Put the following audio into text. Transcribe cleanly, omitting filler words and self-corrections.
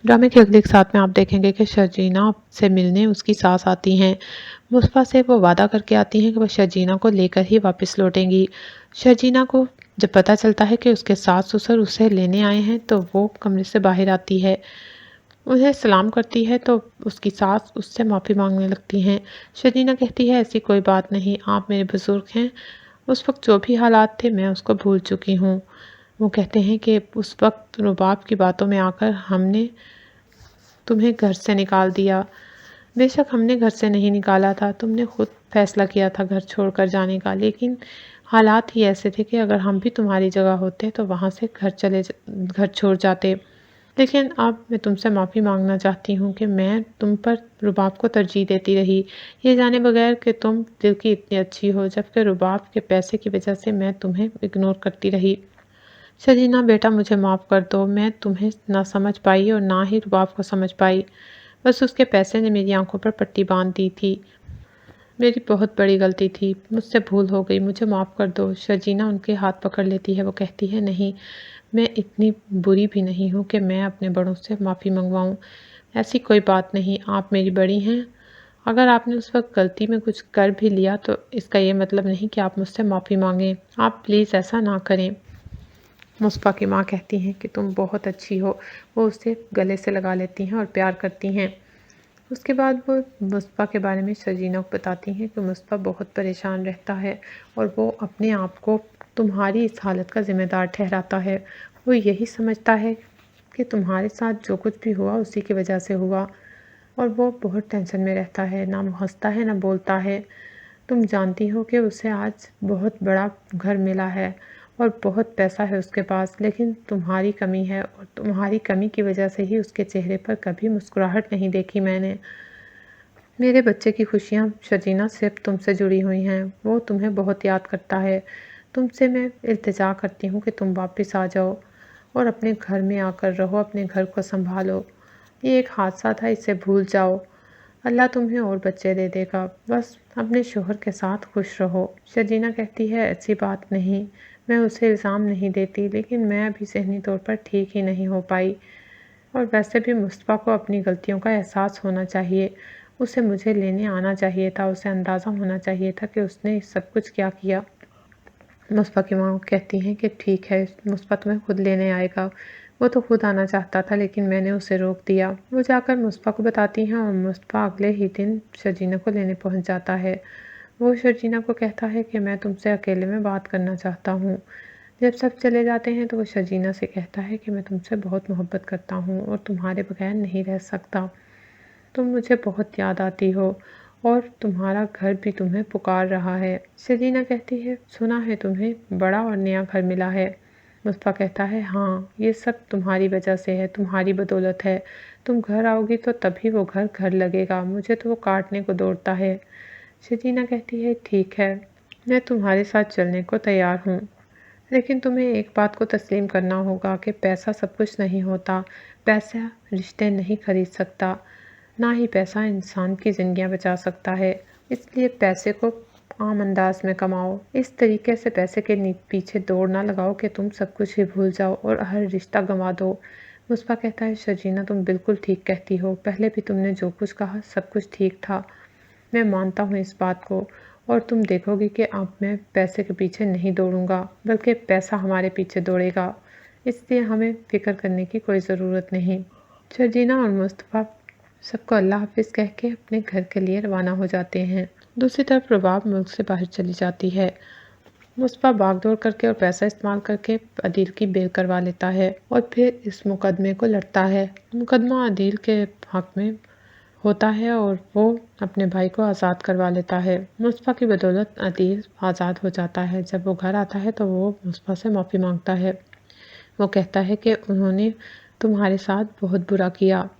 ड्रामे के अगले एक साथ में आप देखेंगे कि शर्जीना से मिलने उसकी सास आती हैं। मुस्तफ़ा से वो वादा करके आती हैं कि वो शर्जीना को लेकर ही वापस लौटेंगी। शर्जीना को जब पता चलता है कि उसके सास ससुर उसे लेने आए हैं तो वो कमरे से बाहर आती है, उन्हें सलाम करती है तो उसकी सास उससे माफ़ी मांगने लगती हैं। शर्जीना कहती है ऐसी कोई बात नहीं, आप मेरे बुज़ुर्ग हैं, उस वक्त जो भी हालात थे मैं उसको भूल चुकी हूँ। वो कहते हैं कि उस वक्त रुबाब की बातों में आकर हमने तुम्हें घर से निकाल दिया। बेशक हमने घर से नहीं निकाला था, तुमने खुद फैसला किया था घर छोड़कर जाने का, लेकिन हालात ही ऐसे थे कि अगर हम भी तुम्हारी जगह होते तो वहाँ से घर छोड़ जाते। लेकिन अब मैं तुमसे माफ़ी मांगना चाहती हूँ कि मैं तुम पर रुबाब को तरजीह देती रही, ये जाने बगैर कि तुम दिल की इतनी अच्छी हो, जबकि रुबाब के पैसे की वजह से मैं तुम्हें इग्नोर करती रही। शरीना बेटा मुझे माफ़ कर दो, मैं तुम्हें ना समझ पाई और ना ही रुबाब को समझ पाई। बस उसके पैसे ने मेरी आंखों पर पट्टी बांध दी थी। मेरी बहुत बड़ी गलती थी, मुझसे भूल हो गई, मुझे माफ़ कर दो। शर्जीना उनके हाथ पकड़ लेती है। वो कहती है नहीं, मैं इतनी बुरी भी नहीं हूँ कि मैं अपने बड़ों से माफ़ी मंगवाऊँ। ऐसी कोई बात नहीं, आप मेरी बड़ी हैं। अगर आपने उस वक्त गलती में कुछ कर भी लिया तो इसका ये मतलब नहीं कि आप मुझसे माफ़ी मांगें। आप प्लीज़ ऐसा ना करें। मुस्पा की माँ कहती हैं कि तुम बहुत अच्छी हो। वो उसे गले से लगा लेती हैं और प्यार करती हैं। उसके बाद वो मुस्पा के बारे में शर्जीना को बताती हैं कि मुस्पा बहुत परेशान रहता है और वो अपने आप को तुम्हारी इस हालत का ज़िम्मेदार ठहराता है। वो यही समझता है कि तुम्हारे साथ जो कुछ भी हुआ उसी की वजह से हुआ, और वो बहुत टेंशन में रहता है, ना वो हंसता है ना बोलता है। तुम जानती हो कि उसे आज बहुत बड़ा घर मिला है और बहुत पैसा है उसके पास, लेकिन तुम्हारी कमी है और तुम्हारी कमी की वजह से ही उसके चेहरे पर कभी मुस्कुराहट नहीं देखी मैंने। मेरे बच्चे की खुशियाँ शर्जीना सिर्फ तुमसे जुड़ी हुई हैं। वो तुम्हें बहुत याद करता है। तुमसे मैं इल्तिजा करती हूँ कि तुम वापस आ जाओ और अपने घर में आकर रहो, अपने घर को संभालो। ये एक हादसा था, इसे भूल जाओ। अल्लाह तुम्हें और बच्चे दे देगा। बस अपने शोहर के साथ खुश रहो। शर्जीना कहती है ऐसी बात नहीं, मैं उसे इल्ज़ाम नहीं देती, लेकिन मैं अभी ज़हनी तौर पर ठीक ही नहीं हो पाई। और वैसे भी मुस्तफ़ा को अपनी गलतियों का एहसास होना चाहिए। उसे मुझे लेने आना चाहिए था, उसे अंदाज़ा होना चाहिए था कि उसने सब कुछ क्या किया। मुस्तफ़ा की माँ कहती हैं कि ठीक है, मुस्तफ़ा तुम्हें खुद लेने आएगा। वो तो खुद आना चाहता था, लेकिन मैंने उसे रोक दिया। वो जाकर मुस्तफ़ा को बताती हैं और मुस्तफ़ा अगले ही दिन शर्जीना को लेने पहुंच जाता है। वो शर्जीना को कहता है कि मैं तुमसे अकेले में बात करना चाहता हूँ। जब सब चले जाते हैं तो वो शर्जीना से कहता है कि मैं तुमसे बहुत मोहब्बत करता हूँ और तुम्हारे बगैर नहीं रह सकता। तुम मुझे बहुत याद आती हो और तुम्हारा घर भी तुम्हें पुकार रहा है। शर्जीना कहती है सुना है तुम्हें बड़ा और नया घर मिला है। मुस्तफ़ा कहता है हाँ, ये सब तुम्हारी वजह से है, तुम्हारी बदौलत है। तुम घर आओगी तो तभी वो घर घर लगेगा, मुझे तो वो काटने को दौड़ता है। शर्जीना कहती है ठीक है, मैं तुम्हारे साथ चलने को तैयार हूँ, लेकिन तुम्हें एक बात को तस्लीम करना होगा कि पैसा सब कुछ नहीं होता। पैसा रिश्ते नहीं खरीद सकता, ना ही पैसा इंसान की ज़िंदगियां बचा सकता है। इसलिए पैसे को आम अंदाज में कमाओ। इस तरीके से पैसे के पीछे दौड़ ना लगाओ कि तुम सब कुछ ही भूल जाओ और हर रिश्ता गंवा दो। मुस्पा कहता है शर्जीना तुम बिल्कुल ठीक कहती हो, पहले भी तुमने जो कुछ कहा सब कुछ ठीक था। मैं मानता हूँ इस बात को, और तुम देखोगी कि अब मैं पैसे के पीछे नहीं दौड़ूंगा, बल्कि पैसा हमारे पीछे दौड़ेगा। इसलिए हमें फ़िक्र करने की कोई ज़रूरत नहीं। शर्जीना और मुस्तफ़ा सबको अल्लाह हाफिज़ कह के अपने घर के लिए रवाना हो जाते हैं। दूसरी तरफ रुबाब मुल्क से बाहर चली जाती है। मुस्तफ़ा भागदौड़ करके और पैसा इस्तेमाल करके अदील की बेल करवा लेता है और फिर इस मुकदमे को लड़ता है। मुकदमा अदील के हक में होता है और वो अपने भाई को आज़ाद करवा लेता है। मुस्तफ़ा की बदौलत अदील आज़ाद हो जाता है। जब वो घर आता है तो वो मुस्तफ़ा से माफ़ी मांगता है। वो कहता है कि उन्होंने तुम्हारे साथ बहुत बुरा किया।